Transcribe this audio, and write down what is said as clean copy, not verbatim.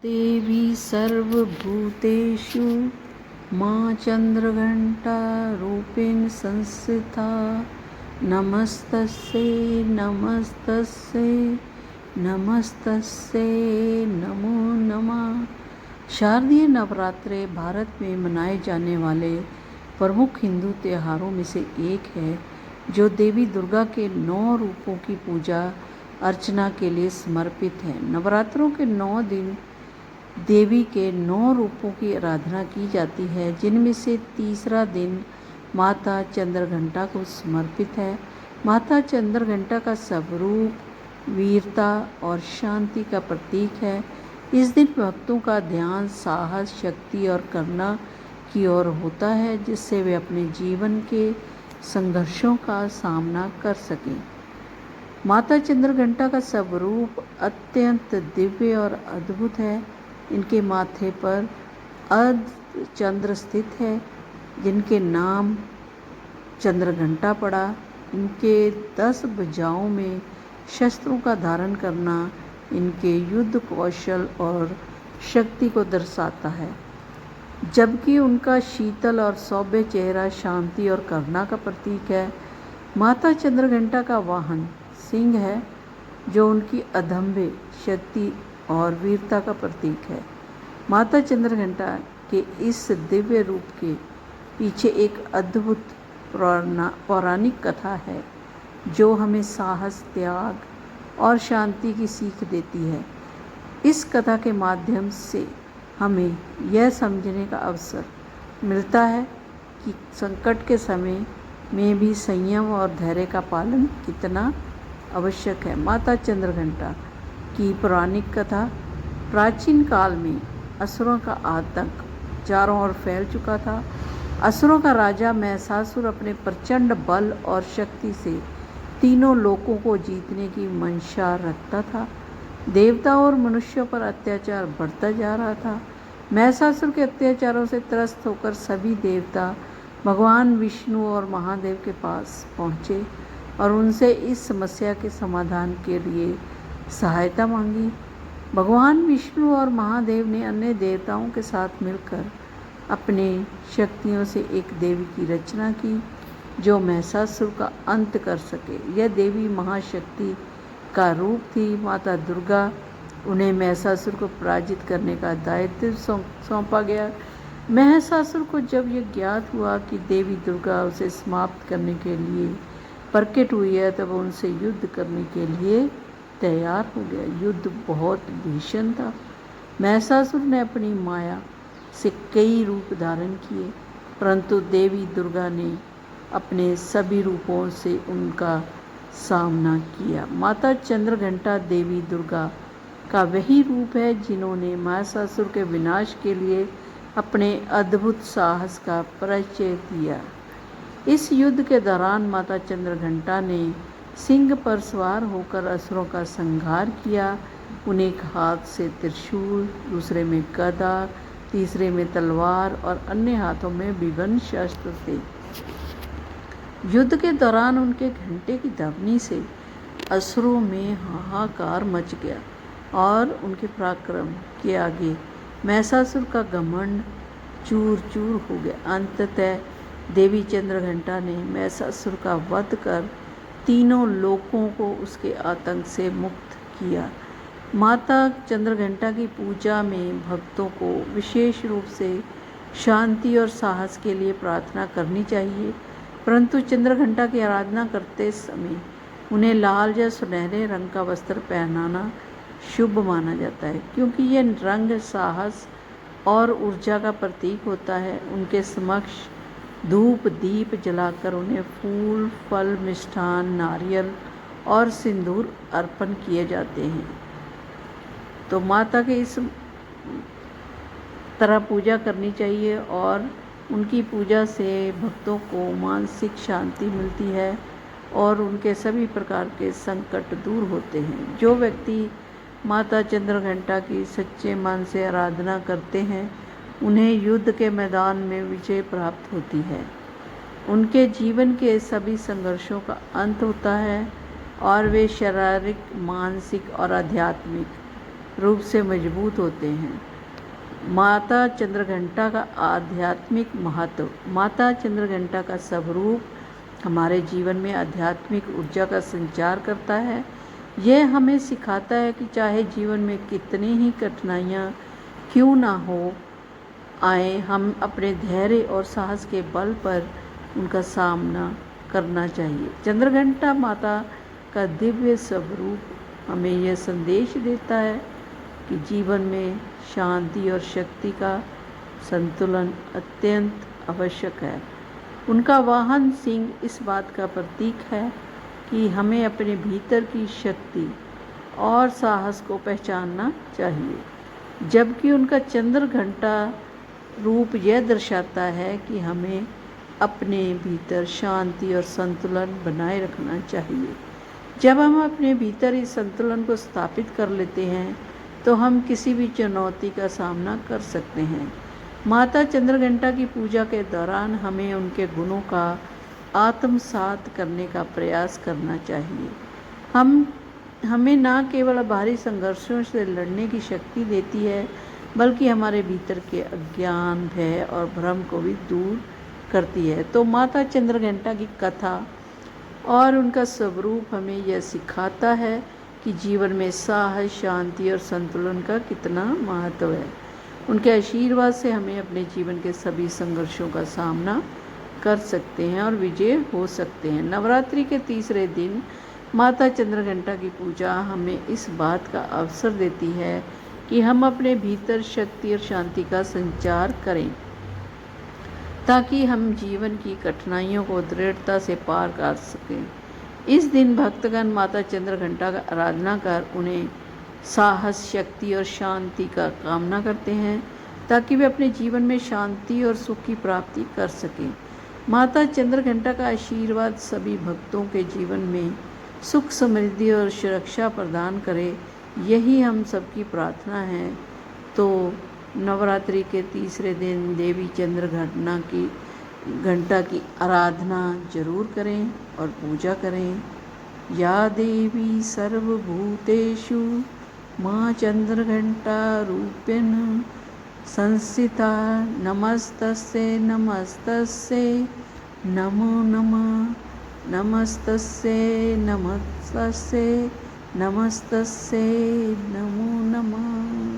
देवी सर्वभूतेषु माँ चंद्रघंटा रूपेण संस्थिता नमस्तस्यै नमस्तस्यै नमस्तस्यै नमो नमः। शारदीय नवरात्रे भारत में मनाए जाने वाले प्रमुख हिंदू त्योहारों में से एक है, जो देवी दुर्गा के 9 रूपों की पूजा अर्चना के लिए समर्पित है। नवरात्रों के 9 दिन देवी के 9 रूपों की आराधना की जाती है, जिनमें से तीसरा दिन माता चंद्रघंटा को समर्पित है। माता चंद्रघंटा का स्वरूप वीरता और शांति का प्रतीक है। इस दिन भक्तों का ध्यान साहस, शक्ति और करुणा की ओर होता है, जिससे वे अपने जीवन के संघर्षों का सामना कर सकें। माता चंद्रघंटा का स्वरूप अत्यंत दिव्य और अद्भुत है। इनके माथे पर अर्ध चंद्र स्थित है, जिनके नाम चंद्रघंटा पड़ा। इनके 10 भुजाओं में शस्त्रों का धारण करना इनके युद्ध कौशल और शक्ति को दर्शाता है, जबकि उनका शीतल और सौम्य चेहरा शांति और करुणा का प्रतीक है। माता चंद्रघंटा का वाहन सिंह है, जो उनकी अदम्य शक्ति और वीरता का प्रतीक है। माता चंद्रघंटा के इस दिव्य रूप के पीछे एक अद्भुत पौराणिक कथा है, जो हमें साहस, त्याग और शांति की सीख देती है। इस कथा के माध्यम से हमें यह समझने का अवसर मिलता है कि संकट के समय में भी संयम और धैर्य का पालन कितना आवश्यक है। माता चंद्रघंटा की पौराणिक कथा। प्राचीन काल में असुरों का आतंक चारों ओर फैल चुका था। असुरों का राजा महिषासुर अपने प्रचंड बल और शक्ति से तीनों लोकों को जीतने की मंशा रखता था। देवताओं और मनुष्यों पर अत्याचार बढ़ता जा रहा था। महिषासुर के अत्याचारों से त्रस्त होकर सभी देवता भगवान विष्णु और महादेव के पास पहुँचे और उनसे इस समस्या के समाधान के लिए सहायता मांगी। भगवान विष्णु और महादेव ने अन्य देवताओं के साथ मिलकर अपने शक्तियों से एक देवी की रचना की, जो महिषासुर का अंत कर सके। यह देवी महाशक्ति का रूप थी। माता दुर्गा उन्हें महिषासुर को पराजित करने का दायित्व सौंपा गया। महिषासुर को जब यह ज्ञात हुआ कि देवी दुर्गा उसे समाप्त करने के लिए प्रकट हुई है, तब उनसे युद्ध करने के लिए तैयार हो गया। युद्ध बहुत भीषण था। महिषासुर ने अपनी माया से कई रूप धारण किए, परंतु देवी दुर्गा ने अपने सभी रूपों से उनका सामना किया। माता चंद्रघंटा देवी दुर्गा का वही रूप है, जिन्होंने महिषासुर के विनाश के लिए अपने अद्भुत साहस का परिचय दिया। इस युद्ध के दौरान माता चंद्रघंटा ने सिंह पर सवार होकर असुरों का संहार किया। उन्हें एक हाथ से त्रिशूल, दूसरे में गदा, तीसरे में तलवार और अन्य हाथों में विभिन्न शस्त्र थे। युद्ध के दौरान उनके घंटे की ध्वनि से असुरों में हाहाकार मच गया और उनके पराक्रम के आगे महिषासुर का घमंड चूर चूर हो गया। अंततः देवी चंद्रघंटा ने महिषासुर का वध कर तीनों लोकों को उसके आतंक से मुक्त किया। माता चंद्रघंटा की पूजा में भक्तों को विशेष रूप से शांति और साहस के लिए प्रार्थना करनी चाहिए, परंतु चंद्रघंटा की आराधना करते समय उन्हें लाल या सुनहरे रंग का वस्त्र पहनाना शुभ माना जाता है, क्योंकि यह रंग साहस और ऊर्जा का प्रतीक होता है। उनके समक्ष धूप दीप जलाकर उन्हें फूल, फल, मिष्ठान, नारियल और सिंदूर अर्पण किए जाते हैं। तो माता के इस तरह पूजा करनी चाहिए और उनकी पूजा से भक्तों को मानसिक शांति मिलती है और उनके सभी प्रकार के संकट दूर होते हैं। जो व्यक्ति माता चंद्रघंटा की सच्चे मन से आराधना करते हैं, उन्हें युद्ध के मैदान में विजय प्राप्त होती है। उनके जीवन के सभी संघर्षों का अंत होता है और वे शारीरिक, मानसिक और आध्यात्मिक रूप से मजबूत होते हैं। माता चंद्रघंटा का आध्यात्मिक महत्व। माता चंद्रघंटा का स्वरूप हमारे जीवन में आध्यात्मिक ऊर्जा का संचार करता है। यह हमें सिखाता है कि चाहे जीवन में कितनी ही कठिनाइयाँ क्यों ना हो आए, हम अपने धैर्य और साहस के बल पर उनका सामना करना चाहिए। चंद्रघंटा माता का दिव्य स्वरूप हमें यह संदेश देता है कि जीवन में शांति और शक्ति का संतुलन अत्यंत आवश्यक है। उनका वाहन सिंह इस बात का प्रतीक है कि हमें अपने भीतर की शक्ति और साहस को पहचानना चाहिए, जबकि उनका चंद्र घंटा रूप यह दर्शाता है कि हमें अपने भीतर शांति और संतुलन बनाए रखना चाहिए। जब हम अपने भीतर इस संतुलन को स्थापित कर लेते हैं तो हम किसी भी चुनौती का सामना कर सकते हैं। माता चंद्रघंटा की पूजा के दौरान हमें उनके गुणों का आत्मसात करने का प्रयास करना चाहिए। हमें न केवल बाहरी संघर्षों से लड़ने की शक्ति देती है, बल्कि हमारे भीतर के अज्ञान, भय और भ्रम को भी दूर करती है। तो माता चंद्रघंटा की कथा और उनका स्वरूप हमें यह सिखाता है कि जीवन में साहस, शांति और संतुलन का कितना महत्व है। उनके आशीर्वाद से हमें अपने जीवन के सभी संघर्षों का सामना कर सकते हैं और विजय हो सकते हैं। नवरात्रि के तीसरे दिन माता चंद्रघंटा की पूजा हमें इस बात का अवसर देती है कि हम अपने भीतर शक्ति और शांति का संचार करें, ताकि हम जीवन की कठिनाइयों को दृढ़ता से पार कर सकें। इस दिन भक्तगण माता चंद्रघंटा का आराधना कर उन्हें साहस, शक्ति और शांति का कामना करते हैं, ताकि वे अपने जीवन में शांति और सुख की प्राप्ति कर सकें। माता चंद्रघंटा का आशीर्वाद सभी भक्तों के जीवन में सुख, समृद्धि और सुरक्षा प्रदान करे, यही हम सबकी प्रार्थना है। तो नवरात्रि के तीसरे दिन देवी घंटा की आराधना जरूर करें और पूजा करें। या देवी सर्वभूतेषु माँ चंद्रघंटा रूपेण संस्थिता नमस्तस्यै नमस्तस्यै नमो नमः नमस्तस्यै नमस्तस्यै नमस्तस्यै नमो नमः।